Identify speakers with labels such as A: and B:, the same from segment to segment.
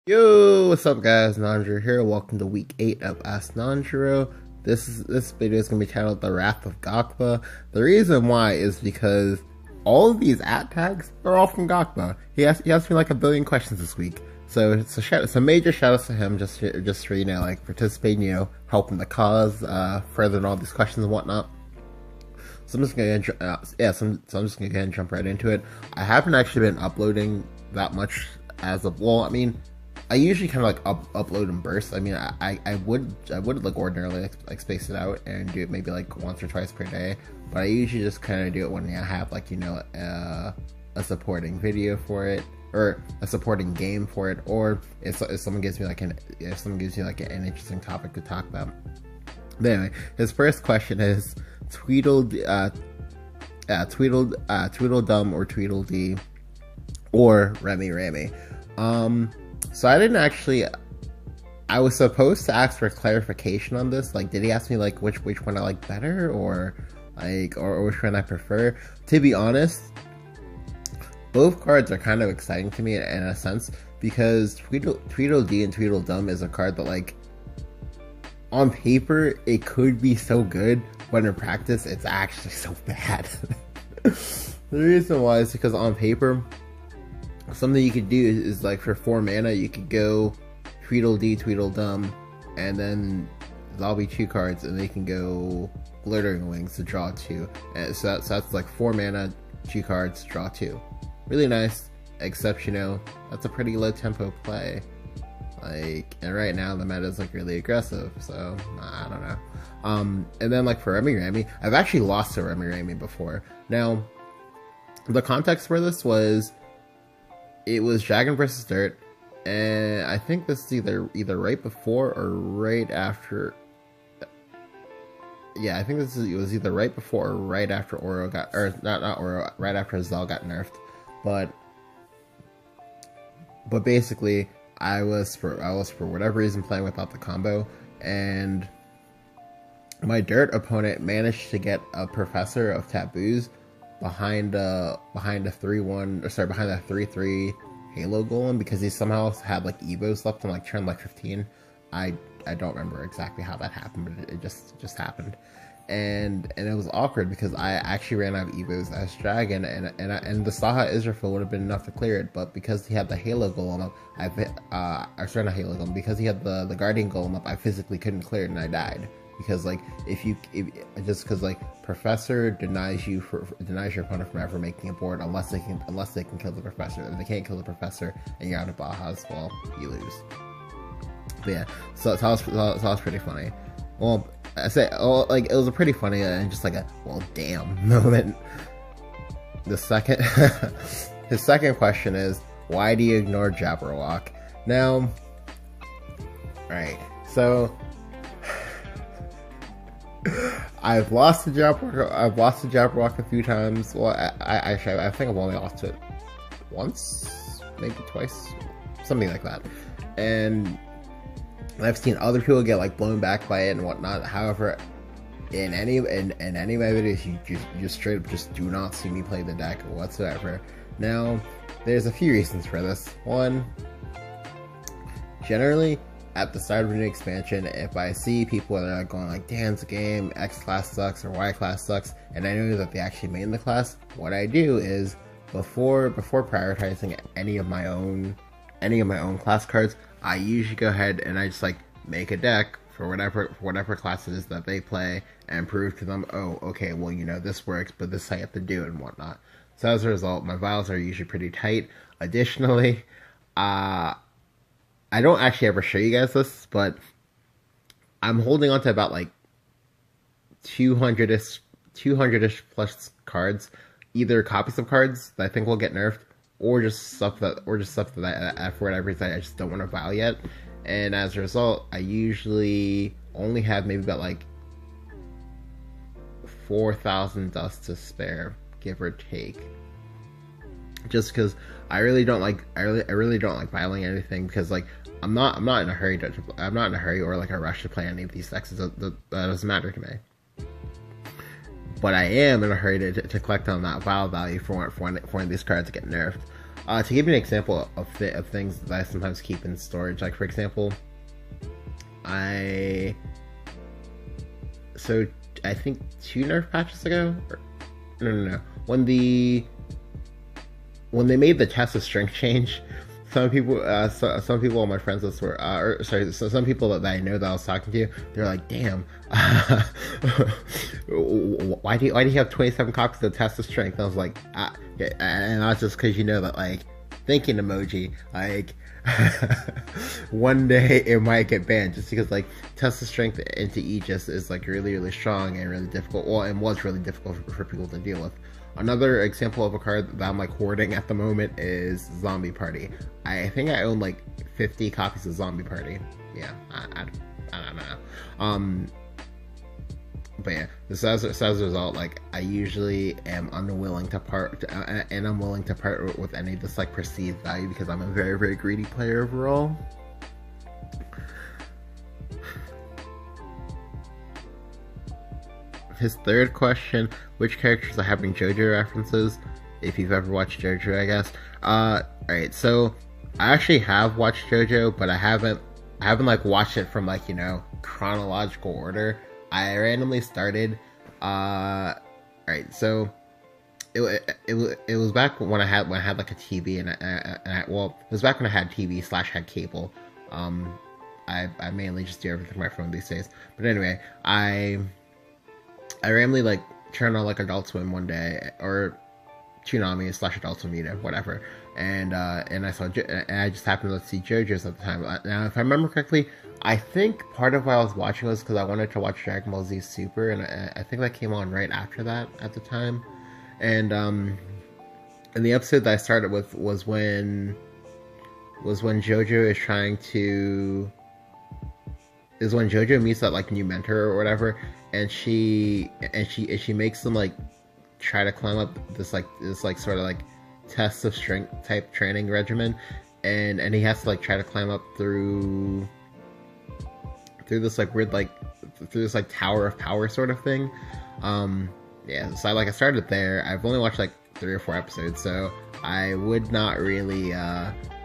A: Yo, what's up guys, Nanjiroh here. Welcome to week 8 of Ask Nanjiroh. This video is going to be titled The Wrath of Gokba. The reason why is because all of these ad tags are all from Gokba. He asked me like a billion questions this week. So it's a major shout out to him just for, you know, like participating, you know, helping the cause, furthering all these questions and whatnot. So I'm just gonna so I'm just gonna go ahead and jump right into it. I haven't actually been uploading that much as of, well, I mean, I usually kind of like upload in bursts. I mean, I would like ordinarily like space it out and do it maybe like once or twice per day, but I usually just kind of do it when I have like, you know, a supporting video for it, or a supporting game for it, or if someone gives me like an interesting topic to talk about. But anyway, his first question is Tweedledum or Tweedledee or Remy. So I didn't actually, I was supposed to ask for clarification on this. Like, did he ask me like which one I like better, or like, or which one I prefer? To be honest, both cards are kind of exciting to me in a sense, because Tweedledee and Tweedledum is a card that, like, on paper it could be so good, but in practice it's actually so bad. The reason why is because on paper, something you could do is like for 4 mana you could go Tweedledee, Tweedledum, and then that'll be 2 cards, and they can go Glittering Wings to draw 2. And so that's like 4 mana, 2 cards, draw 2. Really nice, except, you know, that's a pretty low tempo play. Like, and right now the meta is like really aggressive, so I don't know. And then like for Remy, I've actually lost to Remy before. Now, the context for this was, it was Dragon versus Dirt, and I think this is either right before or right after. Yeah, I think it was either right before or right after Oro got, or not Oro, right after Zal got nerfed. But basically, I was for whatever reason playing without the combo, and my Dirt opponent managed to get a Professor of Taboos behind a 3/3 Halo Golem, because he somehow had like Evos left on like turn like 15. I don't remember exactly how that happened, but it just happened, and it was awkward because I actually ran out of Evos as Dragon, and the Saha Israfil would have been enough to clear it, but because he had the Halo Golem up, not Halo Golem, because he had the Guardian Golem up, I physically couldn't clear it and I died. Because like because like Professor denies your opponent from ever making a board unless they can kill the Professor. If they can't kill the Professor and you're out of Bajas, well, you lose. But yeah, so that was pretty funny. Well, I say, oh, like, it was a pretty funny and just like a well damn moment. The second his second question is, why do you ignore Jabberwock? Now, alright, so I've lost to Jabberwock a few times. Well, I think I've only lost to it once, maybe twice, something like that. And I've seen other people get like blown back by it and whatnot. However, in any of my videos, you just straight up just do not see me play the deck whatsoever. Now, there's a few reasons for this. One, generally, at the start of a new expansion, if I see people that are going like, damn, it's a game, X class sucks or Y class sucks, and I know that they actually made the class, what I do is, before prioritizing any of my own class cards, I usually go ahead and I just like make a deck for whatever class it is that they play, and prove to them, oh, okay, well, you know, this works, but this I have to do and whatnot. So as a result, my vials are usually pretty tight. Additionally, I don't actually ever show you guys this, but I'm holding on to about like 200-ish plus cards, either copies of cards that I think will get nerfed, or just stuff that for whatever reason I just don't want to vial yet. And as a result, I usually only have maybe about like 4,000 dust to spare, give or take. Just because I really don't like vialing anything, because like I'm not in a hurry or like a rush to play any of these decks. That doesn't matter to me. But I am in a hurry to collect on that vial value for one of these cards to get nerfed. To give you an example of things that I sometimes keep in storage, like for example, I think 2 Nerf patches ago, no, when they made the Tesla strength change, some people on my friends list were, so some people that I know that I was talking to, they're like, "Damn, why do you have 27 copies of Tesla strength?" And I was like, and that's just because that like thinking emoji, like one day it might get banned just because like Tesla strength into Aegis is like really strong and really difficult. Well, and was really difficult for people to deal with. Another example of a card that I'm like hoarding at the moment is Zombie Party. I think I own like 50 copies of Zombie Party. Yeah, I don't know. But yeah, so as a result, like I usually am unwilling to part, and I'm willing to part with any of this like perceived value because I'm a very greedy player overall. His third question: which characters are having JoJo references? If you've ever watched JoJo, I guess. Alright, so I actually have watched JoJo, but I haven't like watched it from like chronological order. I randomly started. Alright, so it was back when I had like a TV and it was back when I had TV / had cable. I mainly just do everything on my phone these days. But anyway, I randomly like turned on like Adult Swim one day, or Toonami / Adult Swim, whatever, and I saw and I just happened to see JoJo's at the time. Now, if I remember correctly, I think part of why I was watching was because I wanted to watch Dragon Ball Z Super, and I think that came on right after that at the time, and the episode that I started with was when JoJo is trying to. Is when JoJo meets that like new mentor or whatever, and she makes them like try to climb up this sort of like test of strength type training regimen, and he has to like try to climb up through this like weird like through this like tower of power sort of thing. Yeah, so I started there. I've only watched like 3 or 4 episodes, so I would not really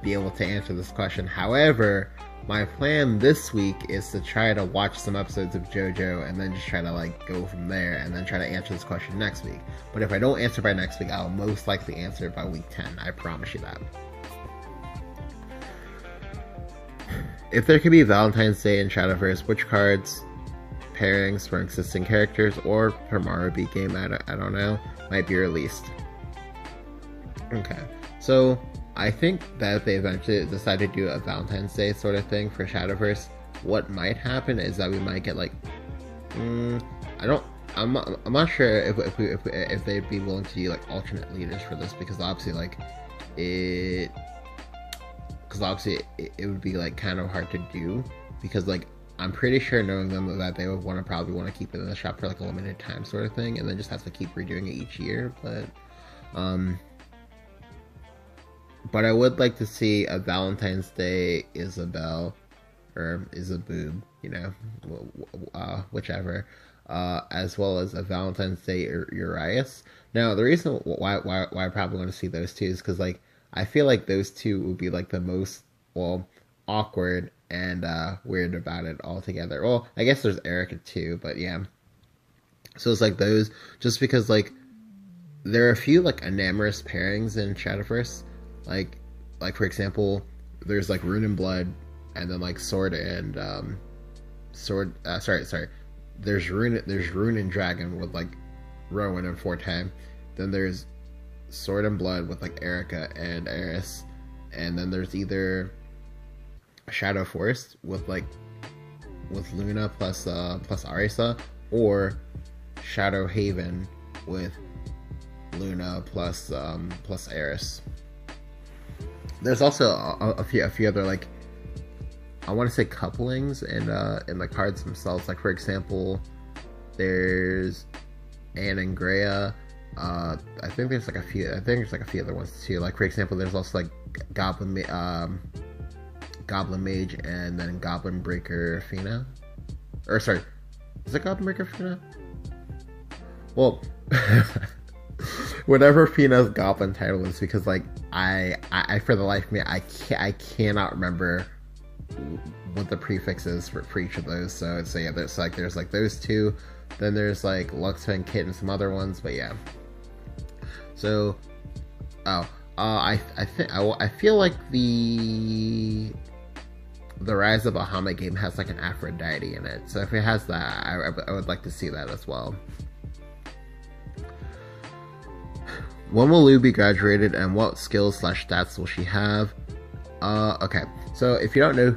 A: be able to answer this question. However, my plan this week is to try to watch some episodes of JoJo and then just try to like go from there and then try to answer this question next week. But if I don't answer by next week, I'll most likely answer it by week 10. I promise you that. If there could be Valentine's Day in Shadowverse, which cards, pairings for existing characters, or per Mario Beat game, I don't know, might be released? Okay, so I think that if they eventually decide to do a Valentine's Day sort of thing for Shadowverse, what might happen is that we might get like, I'm not sure if they'd be willing to do like alternate leaders for this, because obviously it would be like kind of hard to do, because like I'm pretty sure, knowing them, that they would probably want to keep it in the shop for like a limited time sort of thing, and then just have to keep redoing it each year. But I would like to see a Valentine's Day Isabelle, or Isaboob, whichever, as well as a Valentine's Day Urias. Now, the reason why I probably want to see those two is because like I feel like those two would be like the most awkward and weird about it all together. Well, I guess there's Erica too, but yeah. So it's like those, just because like there are a few like enamorous pairings in Shadowverse. Like for example, there's like Rune and Blood, and then like Sword and There's Rune and Dragon with like Rowan and Forte. Then there's Sword and Blood with like Erica and Eris, and then there's either Shadow Forest with Luna plus Arisa, or Shadow Haven with Luna plus Eris. There's also a few other like, I want to say couplings in the cards themselves. Like for example, there's Anne and Greya. I think there's like a few other ones too. Like for example, there's also like Goblin Mage and then Goblin Breaker Fina. Or sorry, is it Goblin Breaker Fina? Well, whatever Fina's Goblin title is, because like I for the life of me, I cannot remember what the prefix is for each of those. So yeah, there's like those two, then there's like Luxfa and Kit and some other ones, but yeah. So, I feel like the Rise of Bahamut game has like an Aphrodite in it. So if it has that, I would like to see that as well. When will Lou be graduated, and what skills / stats will she have? Okay. So if you don't know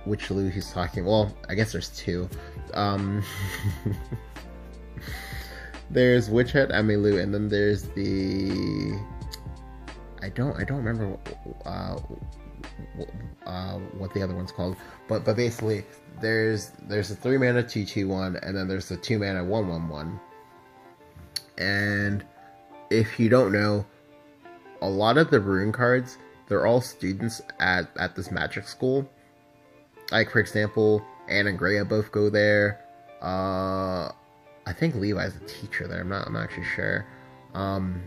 A: which Lou he's talking, well, I guess there's two. There's Witchhead Emmylou, and then there's the I don't remember what the other one's called, but basically there's a 3-mana 2/2/1, and then there's a 2-mana 1/1/1. And if you don't know, a lot of the rune cards, they're all students at this magic school. Like, for example, Anne and Greya both go there. I think Levi's a teacher there. I'm not actually sure. And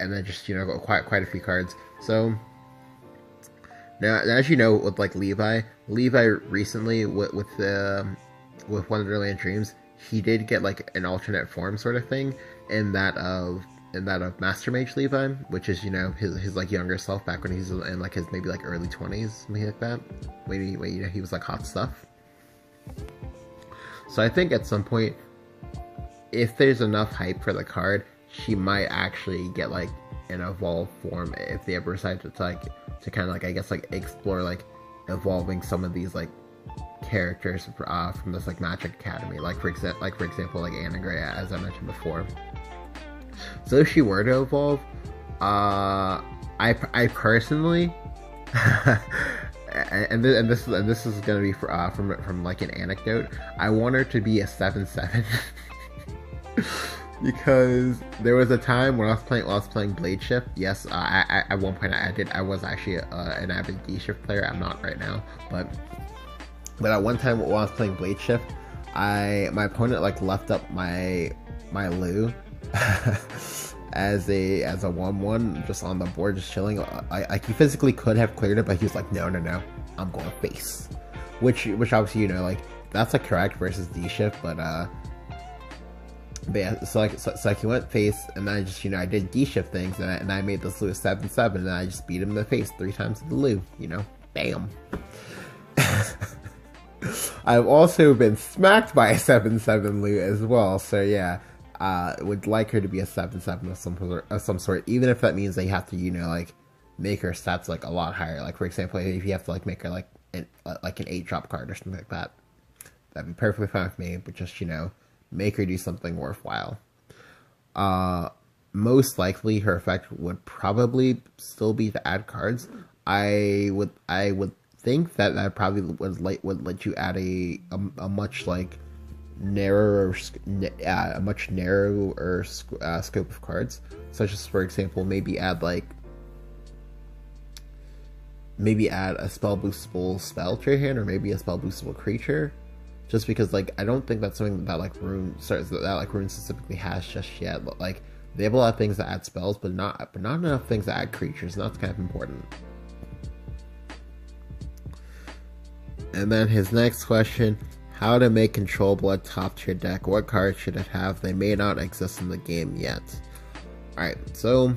A: then just, quite a few cards. So now as you know, with like Levi recently with Wonderland Dreams, he did get like an alternate form sort of thing in that of Master Mage Levi, which is, his like younger self back when he's in like his maybe like early 20s, something like that. Maybe he was like hot stuff. So I think at some point, if there's enough hype for the card, she might actually get like an evolved form if they ever decide to kind of like, I guess, like explore like evolving some of these like characters from this like Magic Academy, like for example like Anne and Greya, as I mentioned before. So if she were to evolve, I personally and this is gonna be from like an anecdote. I want her to be a 7/7 because there was a time when I was playing Blade Shift. Yes, I at one point I was actually an avid D Shift player. I'm not right now, but at one time when I was playing Blade Shift, my opponent like left up my Lou as a 1/1 just on the board, just chilling. Like, he physically could have cleared it, but he was like, no, I'm going face, which obviously, like, that's a correct versus D Shift, but yeah, so he went face, and then I just, I did D Shift things, and I made this Lou 7/7, and I just beat him in the face 3 times with the Lou, bam. I've also been smacked by a 7/7 Lou as well, so yeah. Would like her to be a 7/7 of some sort, even if that means they have to, like, make her stats like a lot higher. Like, for example, if you have to like make her like an 8-drop card or something like that, that'd be perfectly fine with me. But just, make her do something worthwhile. Most likely, her effect would probably still be to add cards. I would think that probably would let you add a much like narrower scope of cards, such as, for example, maybe add a spell boostable spell to your hand, or maybe a spell boostable creature, just because, like, I don't think that's something that Rune specifically has just yet. But like, they have a lot of things that add spells, but not enough things that add creatures, and that's kind of important. And then his next question: how to make Control Blood top tier deck? What cards should it have? They may not exist in the game yet. Alright, so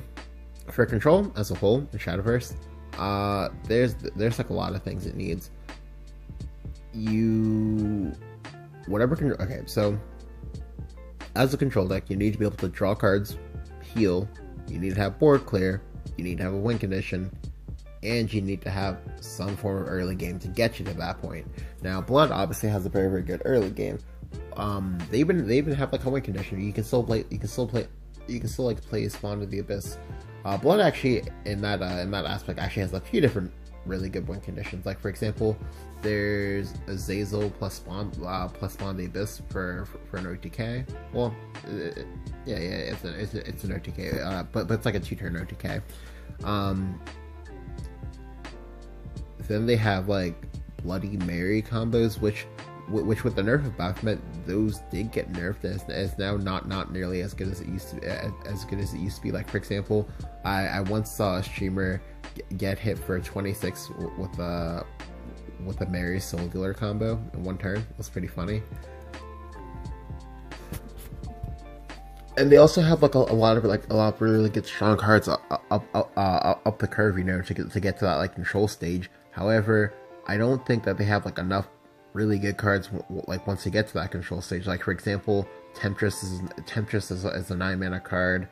A: for Control as a whole, the Shadowverse, there's like a lot of things it needs. Okay, so as a control deck, you need to be able to draw cards, heal, you need to have board clear, you need to have a win condition, and you need to have some form of early game to get you to that point. Now, Blood obviously has a very, very good early game. They even have like a win condition. You can still play Spawn of the Abyss. Blood actually in that aspect actually has a few different really good win conditions. Like, for example, there's Azazel plus Spawn of the Abyss for an OTK. Well, it's an OTK, but it's like a 2-turn OTK. Then they have like Bloody Mary combos, which which with the nerf of Baphomet, those did get nerfed, and it's now not nearly as good as it used to as good as it used to be. Like for example, I once saw a streamer get hit for 26 with a Mary Solar combo in one turn. It was pretty funny. And they also have like a lot of really good strong cards up the curve, you know, to get to that like control stage. However, I don't think that they have like enough really good cards like once you get to that control stage. Like for example, Temptress is a 9-mana card.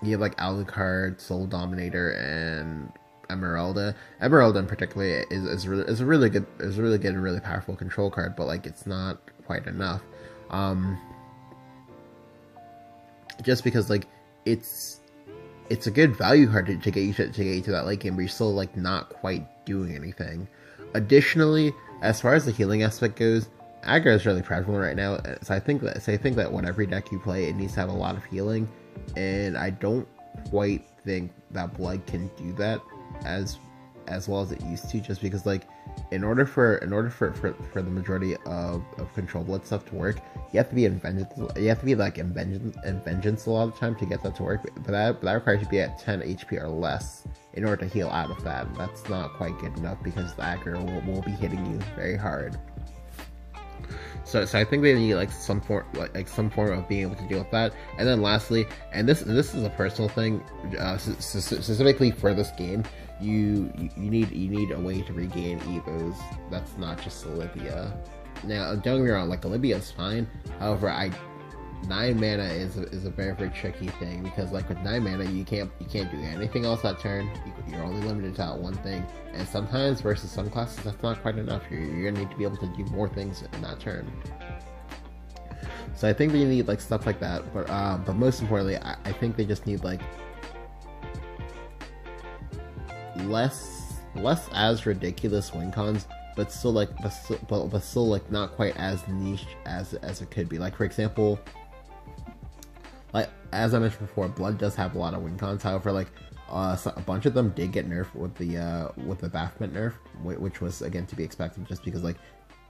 A: You have like Alucard, Soul Dominator, and Emeralda. Emeralda in particular is a really good and really powerful control card, but like it's not quite enough. Just because like it's a good value card to get you to that late game, but you're still like not quite doing anything. Additionally, as far as the healing aspect goes, aggro is really prevalent right now. So I think that whatever deck you play, it needs to have a lot of healing, and I don't quite think that Blood can do that as well as it used to, just because like in order for the majority of control Blood stuff to work, you have to be in Vengeance. You have to be like in Vengeance a lot of the time to get that to work. But that requires you to be at 10 HP or less in order to heal out of that. That's not quite good enough because the aggro will be hitting you very hard. So I think they need like some form of being able to deal with that. And then lastly, and this is a personal thing, specifically for this game, you need a way to regain Evos that's not just Olivia. Now don't get me wrong, like Olivia is fine. However, 9 mana is a very, very tricky thing, because like with 9 mana you can't do anything else that turn. You're only limited to that one thing, and sometimes versus some classes that's not quite enough. You're gonna need to be able to do more things in that turn. So I think they need like stuff like that, but most importantly, I think they just need like less as ridiculous win cons, but still like not quite as niche as it could be. Like for example, like as I mentioned before, Blood does have a lot of win cons. However, like a bunch of them did get nerfed with the Baphomet nerf, which was again to be expected, just because like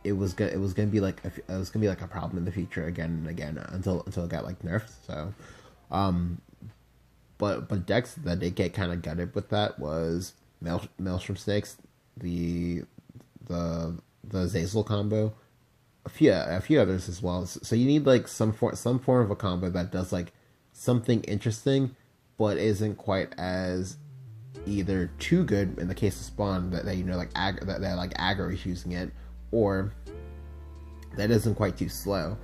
A: it was gonna be like a problem in the future again and again until it got like nerfed. So, but decks that did get kind of gutted with that was Maelstrom Snakes, the Zazel combo, a few others as well. So you need like some form of a combo that does like something interesting, but isn't quite as either too good in the case of Spawn that you know like that like aggro is using it, or that isn't quite too slow.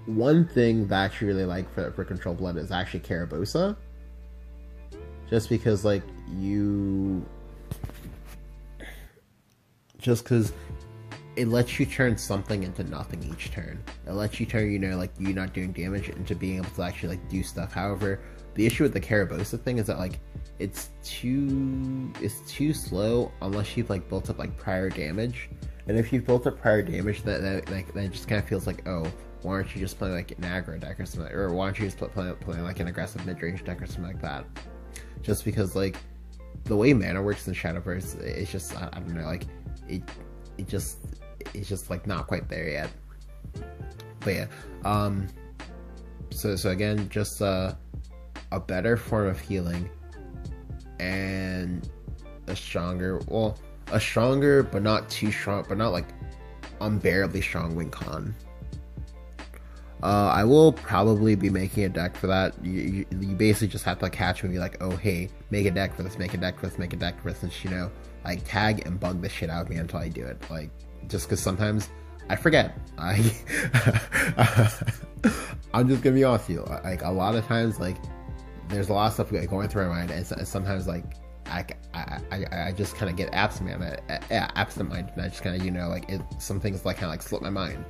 A: One thing that I actually really like for Control Blood is actually Carabosa, just because like because it lets you turn something into nothing each turn. It lets you turn, you know, like you not doing damage into being able to actually like do stuff. However, the issue with the Carabosa thing is that like it's too slow unless you've like built up like prior damage. And if you've built up prior damage, that it just kind of feels like, oh, why aren't you just playing like an aggro deck or something, or why aren't you just playing like an aggressive mid-range deck or something like that? Just because like the way mana works in Shadowverse, it's just I don't know, like it's just like not quite there yet. But yeah, so again, just a better form of healing and a stronger but not too strong, but not like unbearably strong win con. I will probably be making a deck for that. You basically just have to like catch me and be like, oh hey, make a deck for this, make a deck for this, make a deck for this, and you know, like tag and bug the shit out of me until I do it. Like just because sometimes I forget. I'm just gonna be honest with you. Like a lot of times, like there's a lot of stuff going through my mind, and sometimes like I just kind of get absent-minded, and I just kind of, you know, like some things like kind of like slip my mind.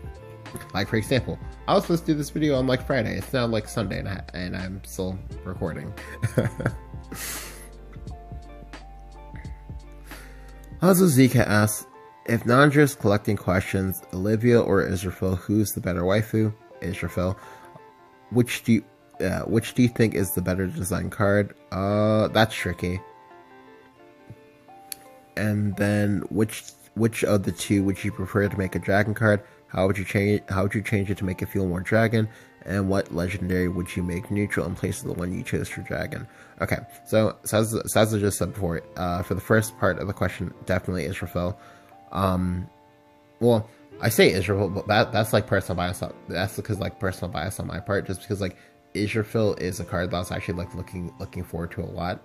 A: Like for example, I was supposed to do this video on like Friday. It's now like Sunday, and I'm still recording. Azazika asks, if Nanjiroh's collecting questions, Olivia or Israfil, who's the better waifu? Israfil. Which do you think is the better design card? That's tricky. And then which of the two would you prefer to make a dragon card? How would you change it to make it feel more dragon? And what legendary would you make neutral in place of the one you chose for dragon? Okay, so as I just said before, for the first part of the question, definitely Israfel. Well, I say Israel, but that's like personal bias. That's because like personal bias on my part, just because like Israfel is a card that I was actually like looking forward to a lot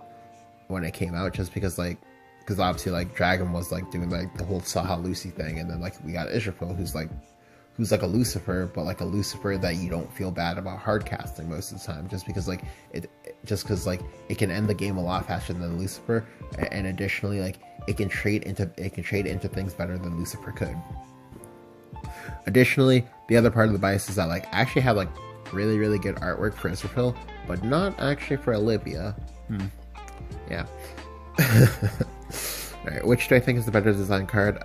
A: when it came out, just because obviously like Dragon was like doing like the whole Saha Lucy thing, and then like we got Israfel who's like a Lucifer, but like a Lucifer that you don't feel bad about hard casting most of the time, just because it can end the game a lot faster than Lucifer, and additionally like it can trade into things better than Lucifer could. Additionally, the other part of the bias is that like I actually have like really good artwork for Israfel, but not actually for Olivia. Yeah. Alright, which do I think is the better design card?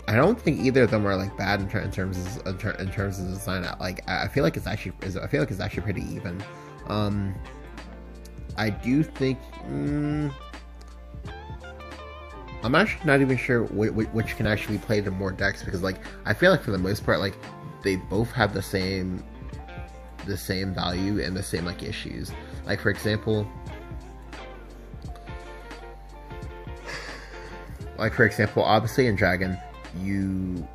A: I don't think either of them are like bad in terms of design. Like I feel like it's actually pretty even. I do think I'm actually not even sure which can actually be played in more decks, because like I feel like for the most part like they both have the same value and the same like issues. Like for example, obviously in Dragon, you're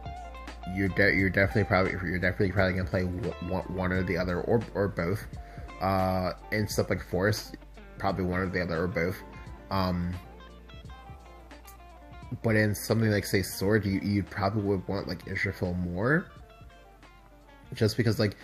A: definitely probably gonna play one or the other, or both. And stuff like Forest, probably one or the other or both. But in something like say Sword, you probably would want like Israfel more, just because like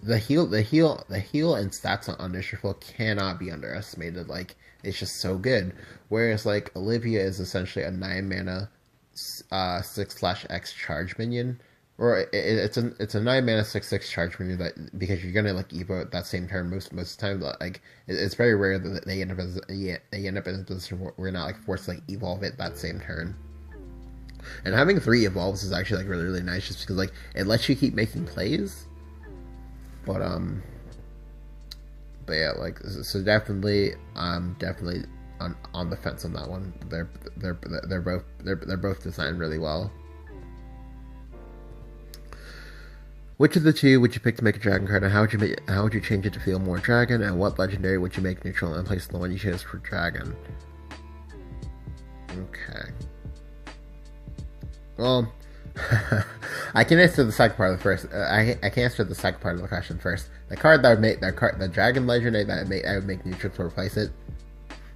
A: the heal and stats on Israfel cannot be underestimated. Like it's just so good. Whereas like Olivia is essentially a 9 mana 6/X charge minion, or it's a 9 mana 6/6 charge minion that, because you're gonna like evo that same turn most of the time. Like it's very rare that they end up in a position where we're not like forced to like evolve it that same turn. And having 3 evolves is actually like really nice, just because like it lets you keep making plays. But yeah, like so definitely on the fence on that one. They're both designed really well. Which of the two would you pick to make a dragon card, and how would you change it to feel more dragon? And what legendary would you make neutral in place of the one you chose for dragon? Okay. Well, I can answer the second part of the first. I can answer the second part of the question first. The card that would make the dragon legendary that I would make neutral to replace it.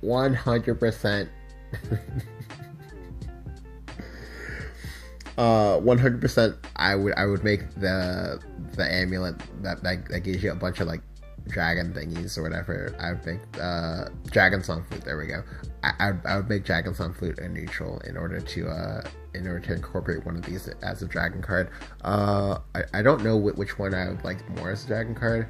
A: 100%. 100%. I would make the amulet that gives you a bunch of like dragon thingies or whatever. I would make Dragon Song Flute. There we go. I would make Dragon Song Flute a neutral in order to incorporate one of these as a dragon card. I don't know which one I would like more as a dragon card.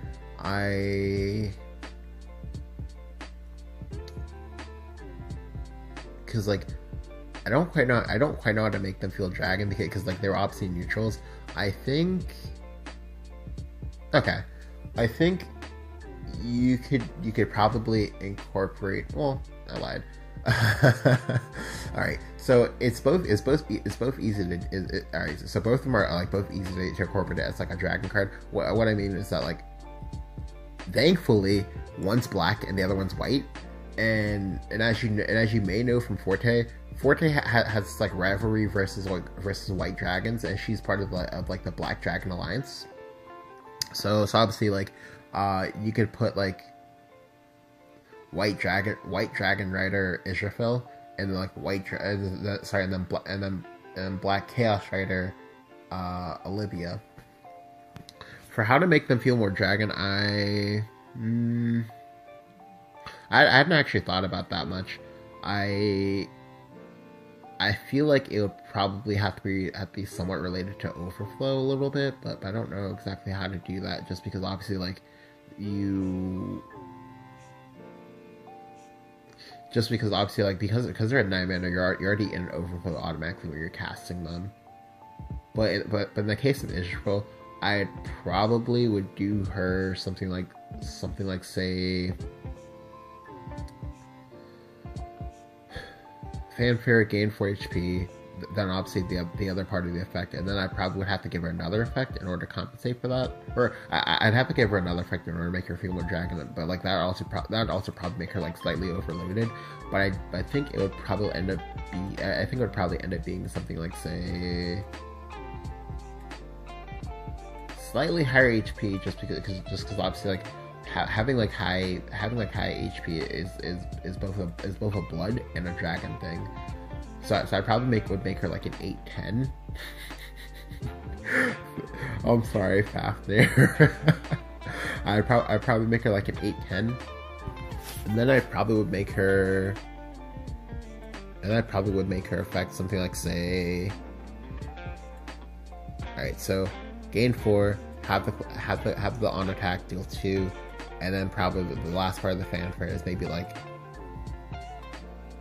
A: Because like I don't quite know how to make them feel dragon, because like they're obviously neutrals. I think you could probably incorporate. Well, I lied. All right, so it's both easy to. All right, so both of them are like both easy to incorporate as like a dragon card. What I mean is that like, thankfully, one's black and the other one's white, and as you may know from Forte has like rivalry versus white dragons, and she's part of like the Black Dragon Alliance. So obviously like you could put like white dragon rider Israfel, and like and then black chaos rider Olivia. For how to make them feel more dragon, I hadn't actually thought about that much. I feel like it would probably have to be somewhat related to Overflow a little bit, but I don't know exactly how to do that, just because obviously like because they're at 9 mana, you're already in Overflow automatically when you're casting them. But in the case of Israel, I probably would do her something like say fanfare, gain 4 HP, then obviously the other part of the effect, and then I probably would have to give her another effect in order to compensate for that, or I'd have to give her another effect in order to make her feel more dragon. But like that would also probably make her like slightly overloaded. But I think it would probably end up being something like say slightly higher HP, just because obviously like having high HP is both a blood and a dragon thing. So I probably would make her like an 8-10. I'm sorry, Faf there. I'd probably make her like an 8-10. And then I probably would make her effect something like say, alright, so gain 4, have the on attack, deal 2, and then probably the last part of the fanfare is maybe like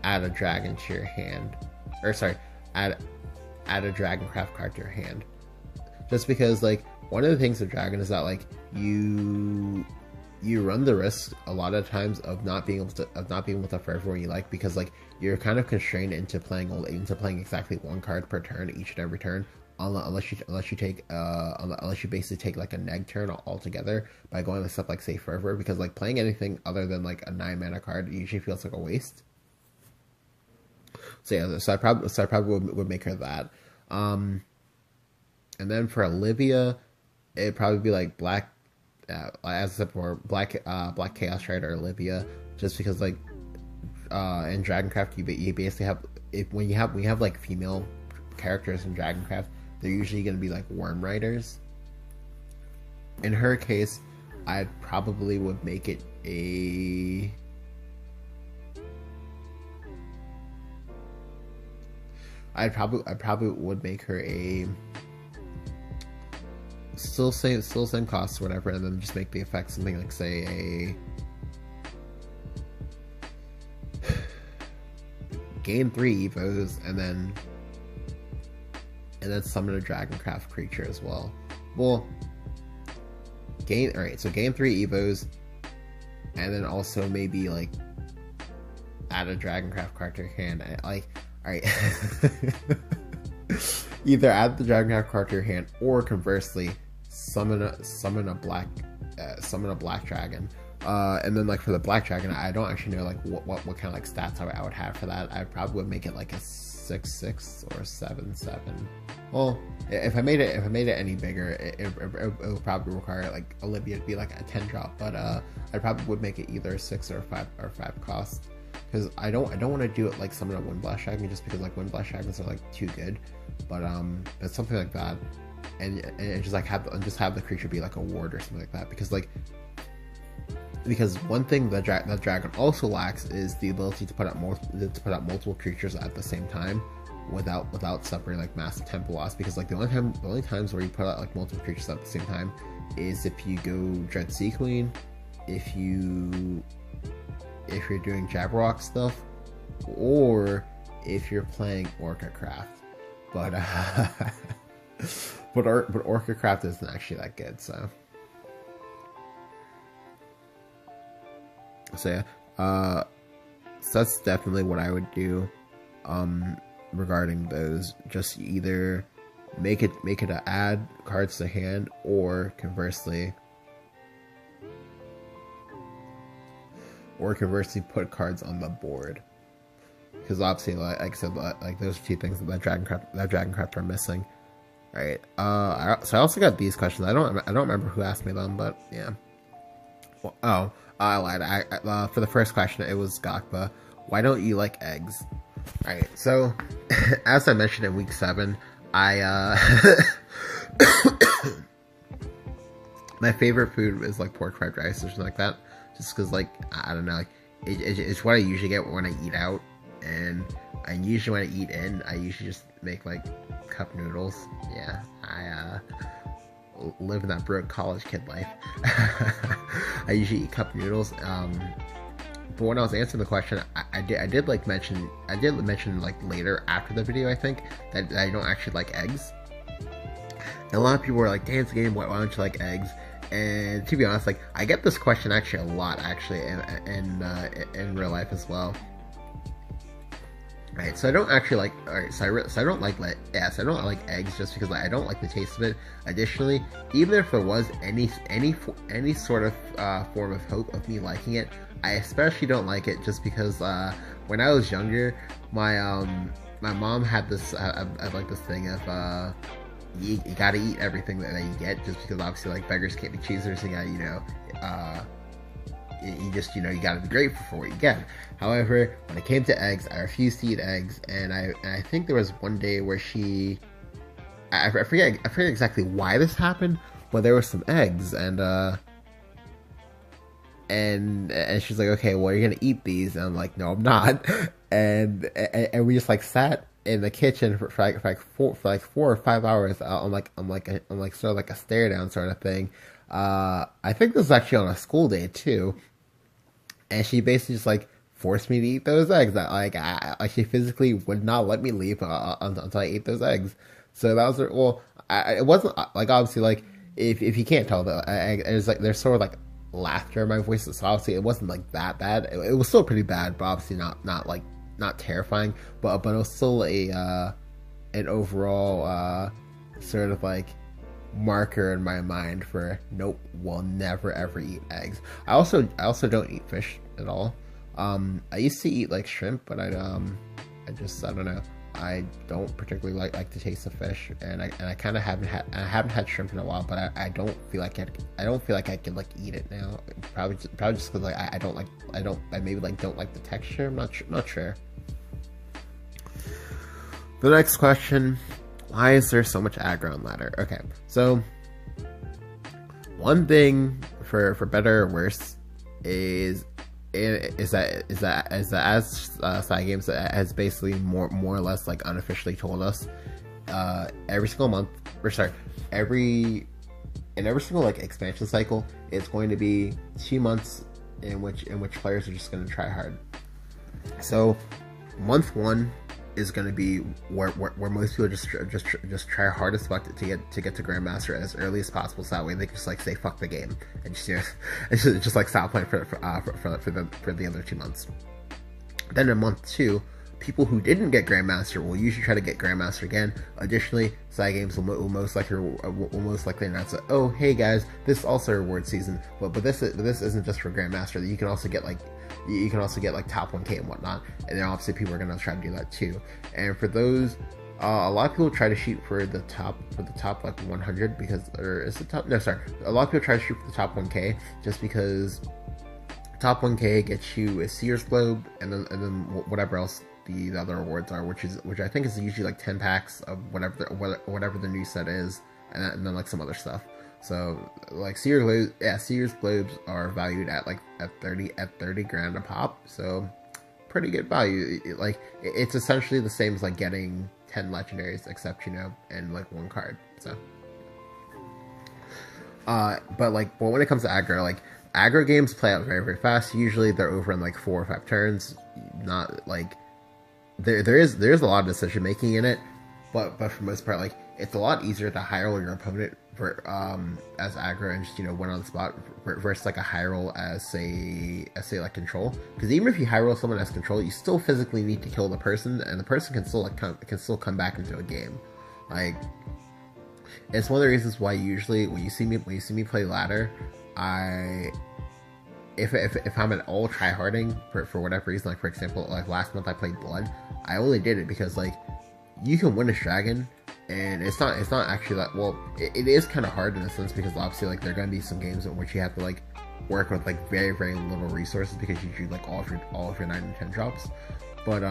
A: add a dragon to your hand. Or sorry, add a Dragoncraft card to your hand. Just because like one of the things with Dragon is that like you run the risk a lot of times of not being able to for everyone you like, because like you're kind of constrained into playing exactly one card per turn each and every turn, unless you basically take like a neg turn altogether by going with stuff like say Fervor, because like playing anything other than like a 9 mana card usually feels like a waste. So yeah, so I probably would make her that. And then for Olivia, it'd probably be like black, as I said before, black Chaos Rider Olivia, just because like in Dragoncraft you basically have, when you have like female characters in Dragoncraft, they're usually going to be like Worm Riders. In her case, I probably would make it a I probably would make her a still same cost or whatever, and then just make the effect something like say a gain 3 evos and then summon a Dragoncraft creature as well. Well, gain 3 evos and then also maybe like add a Dragoncraft card to your hand. Alright. Either add the Dragoncraft card to your hand, or conversely, summon a black dragon. And then like for the black dragon, I don't actually know like what kind of like stats I would have for that. I probably would make it like a 6/6 or 7/7. Well, if I made it any bigger, it would probably require like Olivia to be like a 10 drop. But I probably would make it either 6 or 5 cost. Because I don't want to do it like summon a Windblast Dragon, just because like Windblast Dragons are like too good, but something like that, and just like have the creature be like a ward or something like that, because one thing that dragon also lacks is the ability to put out multiple creatures at the same time without suffering like massive tempo loss. Because like the only times where you put out like multiple creatures at the same time is if you go Dread Sea Queen, if you're doing Jabberwock stuff, or if you're playing Orcacraft. But Orcacraft isn't actually that good, so yeah. So that's definitely what I would do regarding those. Just either make it to add cards to hand, or conversely put cards on the board, because obviously like I said, like those are two things that Dragoncraft are missing, right? So I also got these questions. I don't remember who asked me them, but yeah. Well, I lied. For the first question, it was Gokba. Why don't you like eggs? Alright, so as I mentioned in week 7, my favorite food is like pork fried rice or something like that. Just because, like, I don't know, like, it's what I usually get when I eat out, and usually when I eat in, I usually just make, like, cup noodles. Yeah, I live in that broke college kid life. I usually eat cup noodles. But when I was answering the question, I did mention like later after the video, I think, that I don't actually like eggs. And a lot of people were like, "Dance game, why don't you like eggs?" And to be honest, like I get this question actually a lot, actually, in real life as well. Right, so I don't actually like. Alright, so I don't like I don't like eggs just because like, I don't like the taste of it. Additionally, even if there was any sort of form of hope of me liking it, I especially don't like it just because when I was younger, my mom had this like this thing of you gotta eat everything that you get, just because obviously like beggars can't be choosers. You gotta you just you gotta be grateful for what you get. However, when it came to eggs, I refused to eat eggs, and I think there was one day where I forget exactly why this happened, but there were some eggs, and she's like, "Okay, well, you're gonna eat these," and I'm like, "No, I'm not," and we just like sat in the kitchen for like 4 or 5 hours on like sort of like a stare down sort of thing. I think this was actually on a school day too, and she basically just like forced me to eat those eggs. Like she physically would not let me leave until I ate those eggs. So that was it wasn't like obviously like if you can't tell though, there's sort of like laughter in my voice, so obviously it wasn't like that bad. It was still pretty bad, but obviously not terrifying, but it was still an overall sort of like marker in my mind for nope, we'll never ever eat eggs. I also don't eat fish at all. I used to eat like shrimp, but I don't know. I don't particularly like the taste of fish, and I kind of haven't had shrimp in a while, but I don't feel like I could like eat it now. Probably just because like I maybe like don't like the texture. I'm not sure. The next question: why is there so much aggro on ladder? Okay, so one thing for better or worse is that as side games has basically more or less like unofficially told us every single month, or sorry, every single like expansion cycle, it's going to be 2 months in which players are just going to try hard. So month 1 is going to be where most people just try hardest to get to Grandmaster as early as possible, so that way they can just like say fuck the game and just like stop playing for the other 2 months. Then in month 2, people who didn't get Grandmaster will usually try to get Grandmaster again. Additionally, side games will most likely announce that, oh hey guys, this is also a reward season, but this isn't just for Grandmaster. You can also get like top 1K and whatnot, and then obviously people are gonna try to do that too. And for those, a lot of people try to shoot for the top like 100 because, or is the top? No, sorry. A lot of people try to shoot for the top 1K just because top 1K gets you a Seer's Globe, and then whatever else the other rewards are, which I think is usually like 10 packs of whatever the new set is, and then like some other stuff. So like Seer's Globes are valued at 30 grand a pop, so pretty good value. It's essentially the same as like getting 10 legendaries, except and like 1 card. So but when it comes to aggro games play out very, very fast. Usually they're over in like 4 or 5 turns. Not like there's a lot of decision making in it, but for the most part, like it's a lot easier to high roll your opponent for as aggro and just win on the spot versus like a high roll as say like control. Because even if you high roll someone as control, you still physically need to kill the person, and the person can still come back into a game. Like, it's one of the reasons why usually when you see me play ladder, if I'm at all tryharding for whatever reason, like for example, like last month I played Blood, I only did it because like you can win a dragon, and it's not actually that well. It is kind of hard in a sense because obviously like there are gonna be some games in which you have to like work with like very, very little resources because you do like all of your 9 and 10 drops, but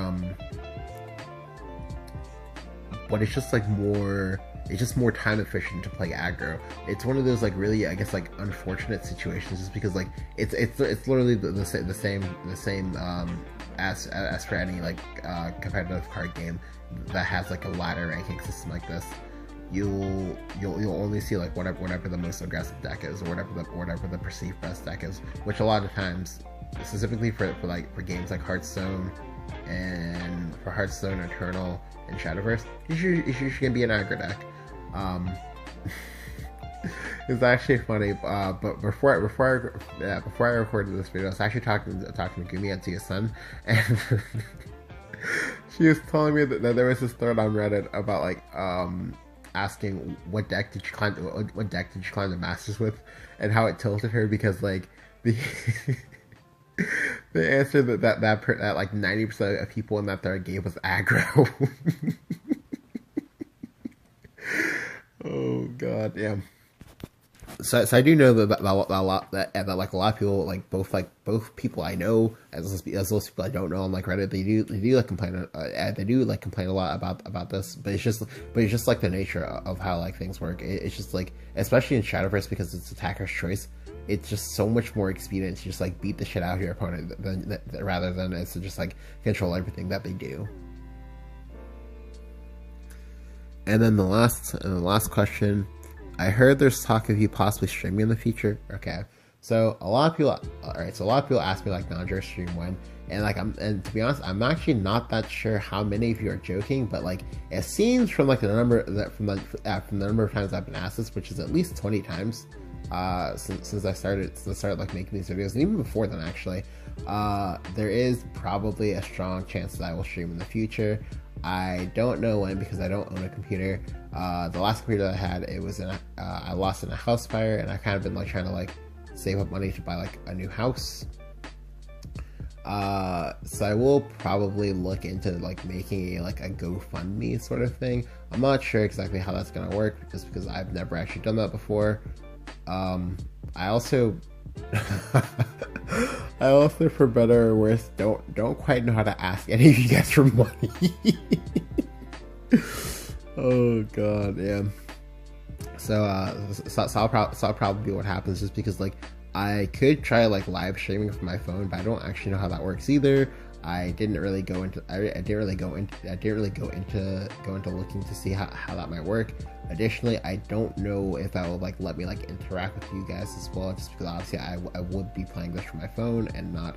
A: it's just like more. It's just more time efficient to play aggro. It's one of those like really, I guess, like unfortunate situations, just because like it's literally the same as for any like competitive card game that has like a ladder ranking system like this. You'll only see like whatever the most aggressive deck is, or whatever the perceived best deck is, which a lot of times, specifically for games like Hearthstone and Eternal and Shadowverse, it's usually gonna be an aggro deck. It's actually funny, but before I recorded this video, I was actually talking to Gumi and Tia-san, and she was telling me that there was this thread on Reddit about like asking what deck did you climb the Masters with, and how it tilted her because like the the answer that like 90% of people in that thread gave was aggro. Oh god, yeah. So I do know that like a lot of people, like both people I know as well as people I don't know on like Reddit, they do like complain a lot about this, but it's just like the nature of how like things work. It's just like, especially in Shadowverse, because it's attacker's choice, it's just so much more expedient to just like beat the shit out of your opponent rather than it's to just like control everything that they do. And then the last question. I heard there's talk of you possibly streaming in the future. Okay, so a lot of people ask me like Nanjiroh stream when, and to be honest, I'm actually not that sure how many of you are joking, but like it seems from like the number of times I've been asked this, which is at least 20 times, since I started like making these videos, and even before then actually, there is probably a strong chance that I will stream in the future. I don't know when, because I don't own a computer. The last computer that I had, it was I lost in a house fire, and I kind of been like trying to like save up money to buy like a new house. So I will probably look into like making a GoFundMe sort of thing. I'm not sure exactly how that's gonna work, just because I've never actually done that before. I also for better or worse, don't quite know how to ask any of you guys for money. Oh god, yeah. So I'll probably be what happens, just because like I could try like live streaming from my phone, but I don't actually know how that works either. I didn't really go into looking to see how that might work. Additionally, I don't know if that will like let me like interact with you guys as well, just because obviously I would be playing this from my phone and not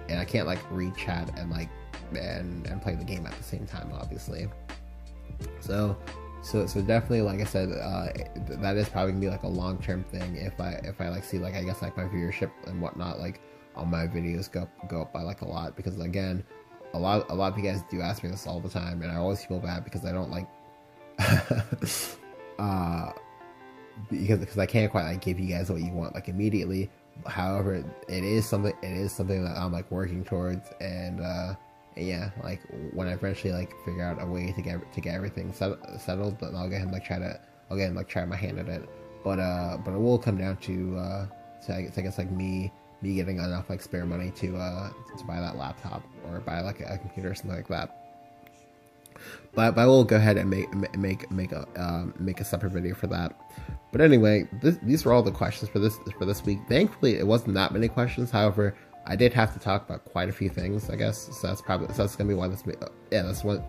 A: and I can't like read chat and like and play the game at the same time, obviously. So definitely, like I said, that is probably gonna be like a long-term thing if I like see like, I guess like my viewership and whatnot like on my videos go up by like a lot, because again, a lot of you guys do ask me this all the time, and I always feel bad because I don't like because I can't quite like give you guys what you want like immediately. However, it is something that I'm like working towards, and yeah, like when I eventually like figure out a way to get everything settled, then I'll get him like try my hand at it. But it will come down to I guess like me getting enough like spare money to buy that laptop or buy like a computer or something like that. But I will go ahead and make a separate video for that. But anyway, these are all the questions for this week. Thankfully, it wasn't that many questions. However, I did have to talk about quite a few things, I guess. So that's gonna be why this. Yeah, that's what.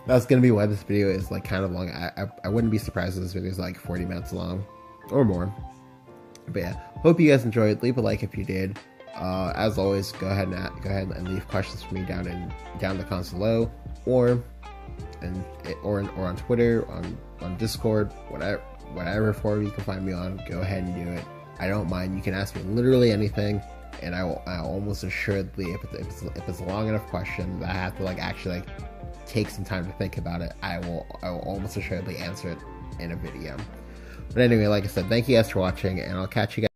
A: That's gonna be why this video is like kind of long. I wouldn't be surprised if this video is like 40 minutes long or more. But yeah, hope you guys enjoyed. Leave a like if you did. As always, go ahead and leave questions for me down in the comments below, or on Twitter, on Discord, whatever forum you can find me on. Go ahead and do it. I don't mind. You can ask me literally anything, and I'll almost assuredly, if it's a long enough question that I have to like actually like take some time to think about it, I will almost assuredly answer it in a video. But anyway, like I said, thank you guys for watching, and I'll catch you guys